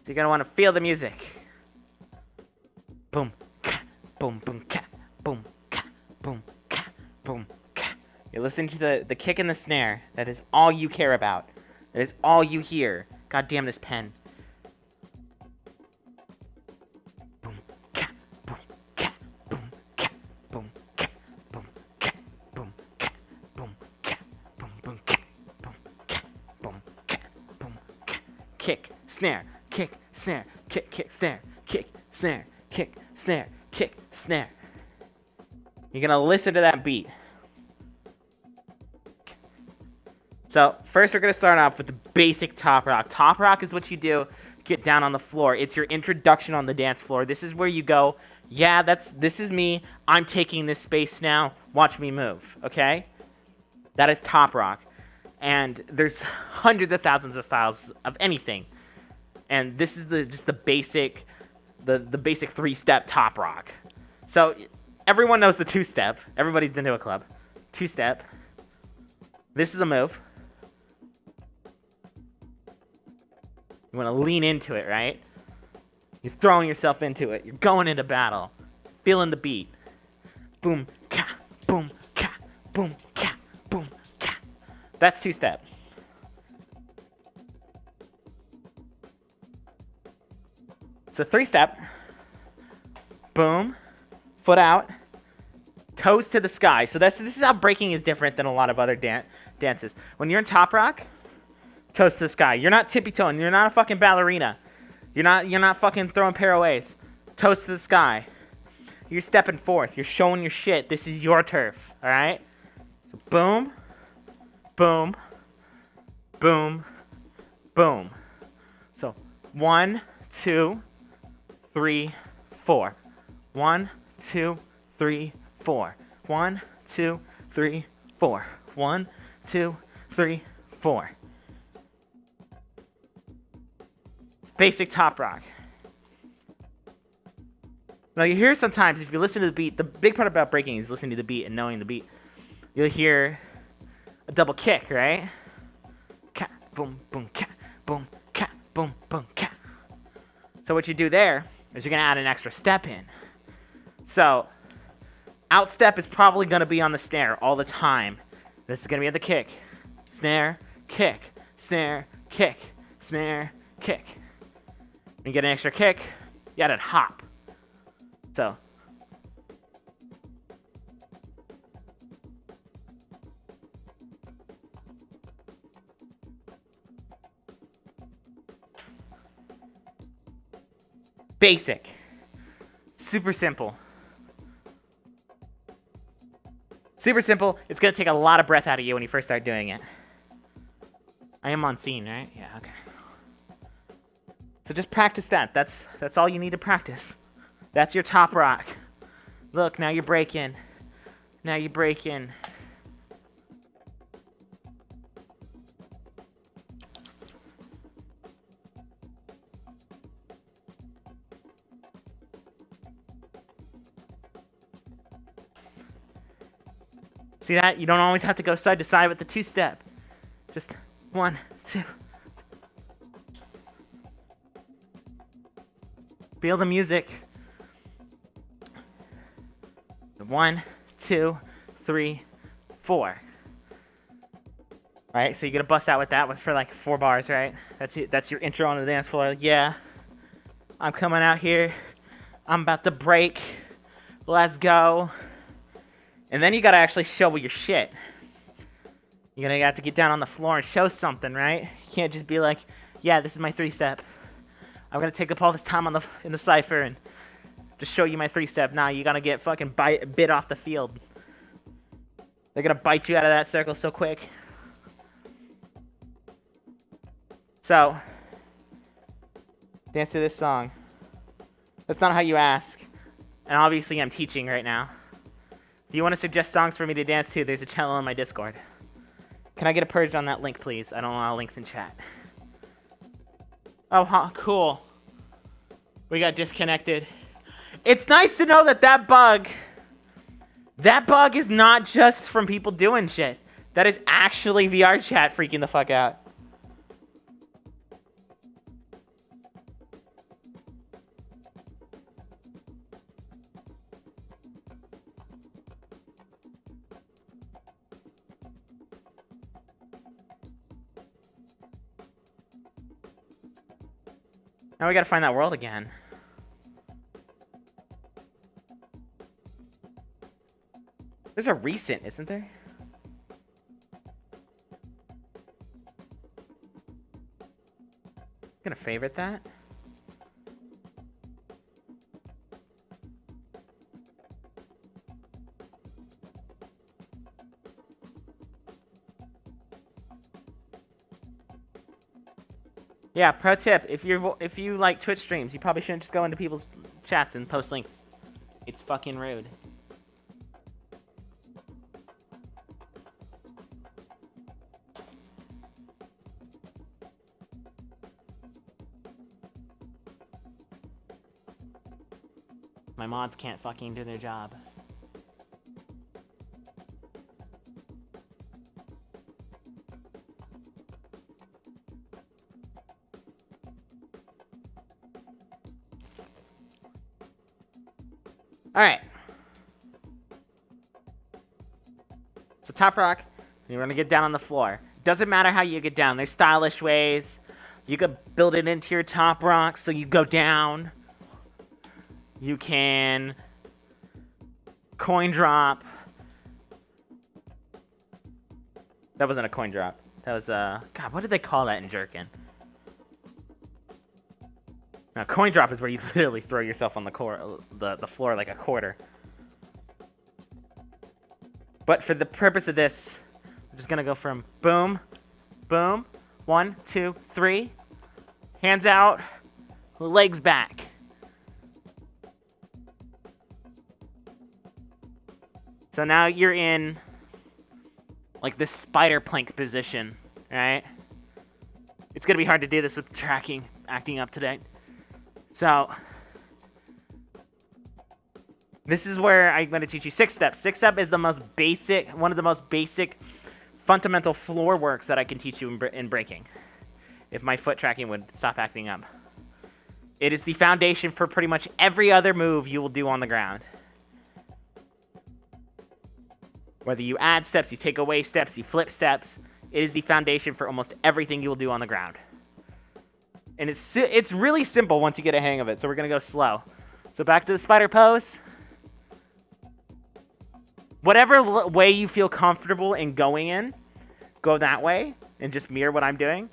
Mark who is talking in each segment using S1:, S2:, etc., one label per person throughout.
S1: So you're gonna want to feel the music. Boom, ka, boom, boom, ka, boom, ka, boom, ka, boom, ka. You listen to the kick and the snare. That is all you care about. That is all you hear. God damn this pen. Boom, ka, boom, ka, boom, ka, boom, ka, boom, ka, boom, ka, boom, ka, boom, boom, ka, boom, ka, boom, ka, boom, ka. Kick, snare, kick, snare, kick, kick, snare, kick, snare, kick, snare, kick, snare. You're gonna listen to that beat. So first we're gonna start off with the basic top rock. Top rock is what you do, get down on the floor. It's your introduction on the dance floor. This is where you go, yeah, this is me. I'm taking this space now. Watch me move, okay? That is top rock. And there's hundreds of thousands of styles of anything. And this is just the basic three-step top rock. So everyone knows the two-step. Everybody's been to a club. Two-step. This is a move. You want to lean into it, right? You're throwing yourself into it. You're going into battle. Feeling the beat. Boom, ka, boom, ka, boom, ka, boom, ka. That's two-step. So three-step. Boom, foot out, toes to the sky. So this is how breaking is different than a lot of other dances. When you're in top rock, toes to the sky. You're not tippy-toeing. You're not a fucking ballerina. You're not fucking throwing pirouettes. Toes to the sky. You're stepping forth. You're showing your shit. This is your turf. All right. So boom, boom, boom, boom. So 1, 2, 3, 4. 1, 2, 3, 4. 1, 2, 3, 4. 1, 2, 3, 4. Basic top rock. Now you hear sometimes, if you listen to the beat, the big part about breaking is listening to the beat and knowing the beat. You'll hear a double kick, right? Ka, boom, boom, ka, boom, ka, boom, boom, ka. So what you do there is you're gonna add an extra step in. So outstep is probably gonna be on the snare all the time. This is gonna be at the kick, snare, kick, snare, kick, snare, kick. When you get an extra kick, you add a hop. So basic, super simple. Super simple. It's gonna take a lot of breath out of you when you first start doing it. I am on scene, right? Yeah, okay. So just practice that. That's all you need to practice. That's your top rock. Look, now you're breaking. Now you break in. See that? You don't always have to go side to side with the two-step. Just 1, 2. Feel the music. 1, 2, 3, 4. Right? So you're gonna bust out with that for like 4 bars, right? That's it. That's your intro on the dance floor. Like, yeah, I'm coming out here. I'm about to break. Let's go. And then you gotta actually show your shit. You're gonna have to get down on the floor and show something, right? You can't just be like, yeah, this is my 3-step. I'm gonna take up all this time in the cipher and just show you my 3-step. Nah, you gotta get fucking bit off the field. They're gonna bite you out of that circle so quick. So, dance to this song. That's not how you ask. And obviously I'm teaching right now. If you want to suggest songs for me to dance to, there's a channel on my Discord. Can I get a purge on that link, please? I don't allow links in chat. Oh, huh, cool. We got disconnected. It's nice to know that bug is not just from people doing shit. That is actually VRChat freaking the fuck out. Now we gotta find that world again. There's a recent, isn't there? I'm gonna favorite that. Yeah, pro tip, if you like Twitch streams, you probably shouldn't just go into people's chats and post links. It's fucking rude. My mods can't fucking do their job. Alright. So top rock, you're gonna get down on the floor. Doesn't matter how you get down. There's stylish ways. You could build it into your top rock so you go down. You can coin drop. That wasn't a coin drop. That was God, what did they call that in Jerkin? Now, coin drop is where you literally throw yourself on the floor like a quarter. But for the purpose of this, we're just gonna go from boom, boom, 1, 2, 3, hands out, legs back. So now you're in like this spider plank position, right? It's gonna be hard to do this with the tracking acting up today. So this is where I'm going to teach you 6 steps. 6 step is the most basic, one of the most basic fundamental floor works that I can teach you in breaking. If my foot tracking would stop acting up. It is the foundation for pretty much every other move you will do on the ground. Whether you add steps, you take away steps, you flip steps, it is the foundation for almost everything you will do on the ground. And it's really simple once you get a hang of it. So we're going to go slow. So back to the spider pose. Whatever way you feel comfortable in going in, go that way and just mirror what I'm doing.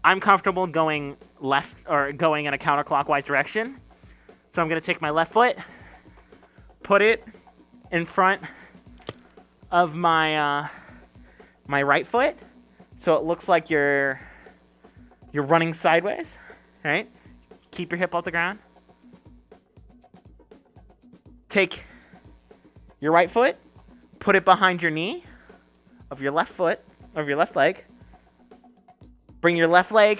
S1: I'm comfortable going left or going in a counterclockwise direction. So I'm going to take my left foot, put it in front of my my right foot. So it looks like you're running sideways, right? Keep your hip off the ground. Take your right foot, put it behind your knee of your left foot, of your left leg. Bring your left leg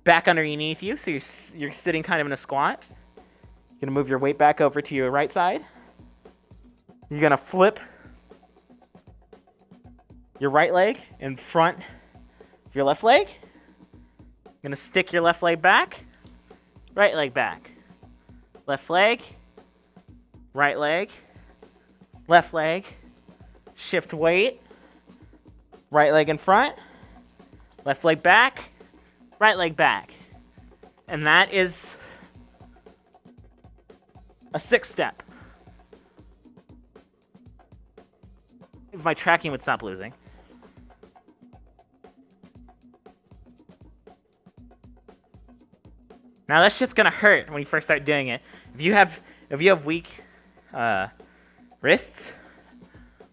S1: back underneath you, so you're sitting kind of in a squat. You're gonna move your weight back over to your right side. You're gonna flip your right leg in front of your left leg. You're gonna stick your left leg back, right leg back. Left leg, right leg, left leg, shift weight, right leg in front, left leg back, right leg back. And that is a 6 step. If my tracking would stop losing. Now that shit's gonna hurt when you first start doing it. If you have weak wrists,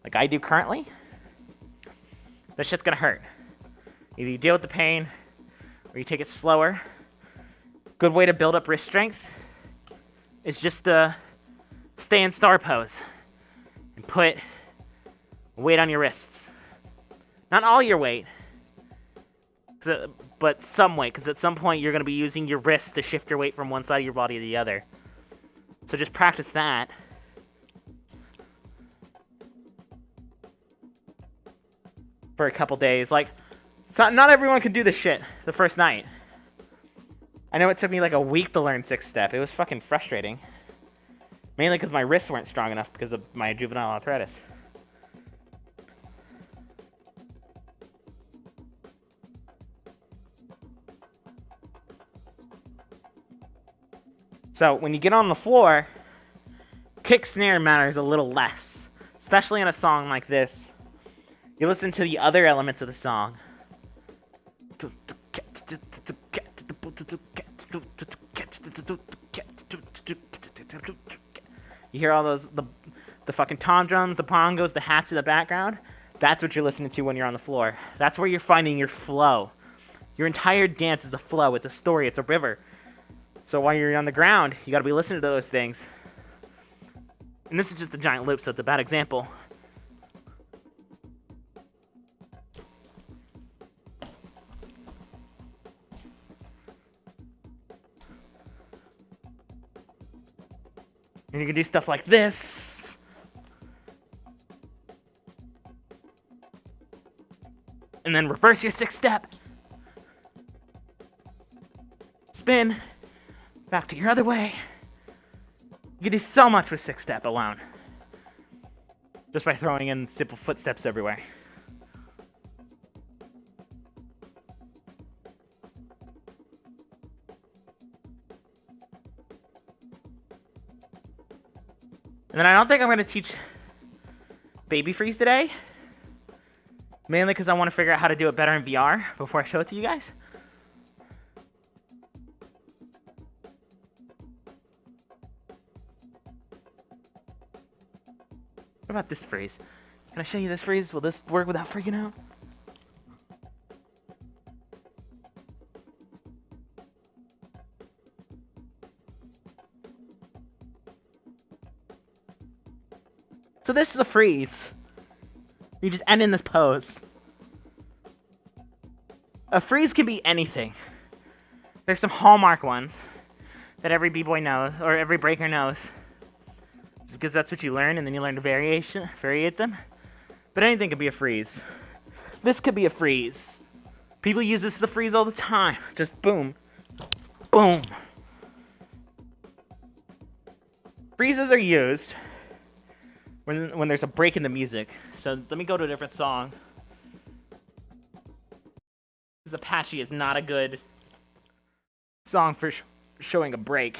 S1: like I do currently, that shit's gonna hurt. Either you deal with the pain, or you take it slower. Good way to build up wrist strength is just to stay in star pose and put weight on your wrists. Not all your weight, but some weight, because at some point you're going to be using your wrists to shift your weight from one side of your body to the other. So just practice that. For a couple days. Like, so not everyone can do this shit the first night. I know it took me like a week to learn 6 step. It was fucking frustrating. Mainly because my wrists weren't strong enough because of my juvenile arthritis. So when you get on the floor, kick snare matters a little less, especially in a song like this. You listen to the other elements of the song. You hear all those, the fucking tom drums, the bongos, the hats in the background? That's what you're listening to when you're on the floor. That's where you're finding your flow. Your entire dance is a flow. It's a story. It's a river. So while you're on the ground, you got to be listening to those things. And this is just a giant loop, so it's a bad example. And you can do stuff like this. And then reverse your 6-step. Spin. Back to your other way. You can do so much with 6-step alone. Just by throwing in simple footsteps everywhere. And then I don't think I'm going to teach baby freeze today. Mainly because I want to figure out how to do it better in VR before I show it to you guys. What about this freeze? Can I show you this freeze? Will this work without freaking out? So this is a freeze. You just end in this pose. A freeze can be anything. There's some hallmark ones that every b-boy knows, or every breaker knows. Just because that's what you learn, and then you learn to variate them. But anything could be a freeze. This could be a freeze. People use this as the freeze all the time. Just boom. Boom. Freezes are used when there's a break in the music. So let me go to a different song. Because Apache is not a good song for showing a break.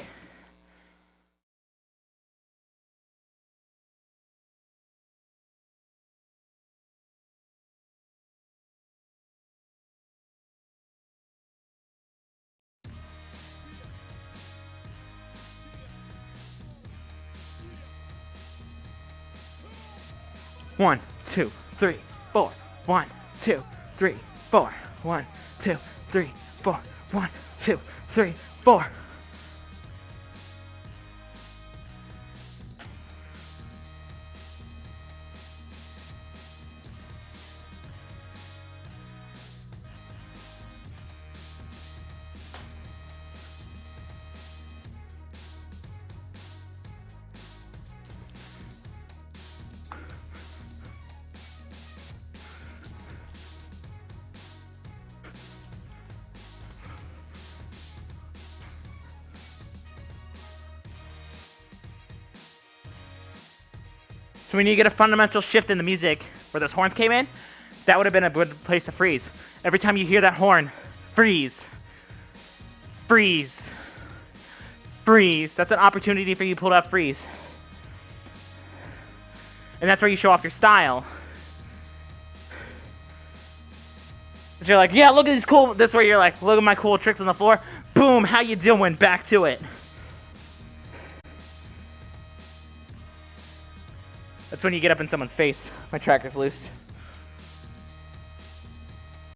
S1: One, two, three, four. 1, 2, 3, 4. 1, 2, 3, 4. 1, 2, 3, 4. So when you get a fundamental shift in the music where those horns came in, that would have been a good place to freeze. Every time you hear that horn, freeze. Freeze. Freeze. That's an opportunity for you to pull out freeze. And that's where you show off your style. So you're like, yeah, look at these cool, this is where you're like, look at my cool tricks on the floor. Boom, how you doing? Back to it. That's when you get up in someone's face. My tracker's loose.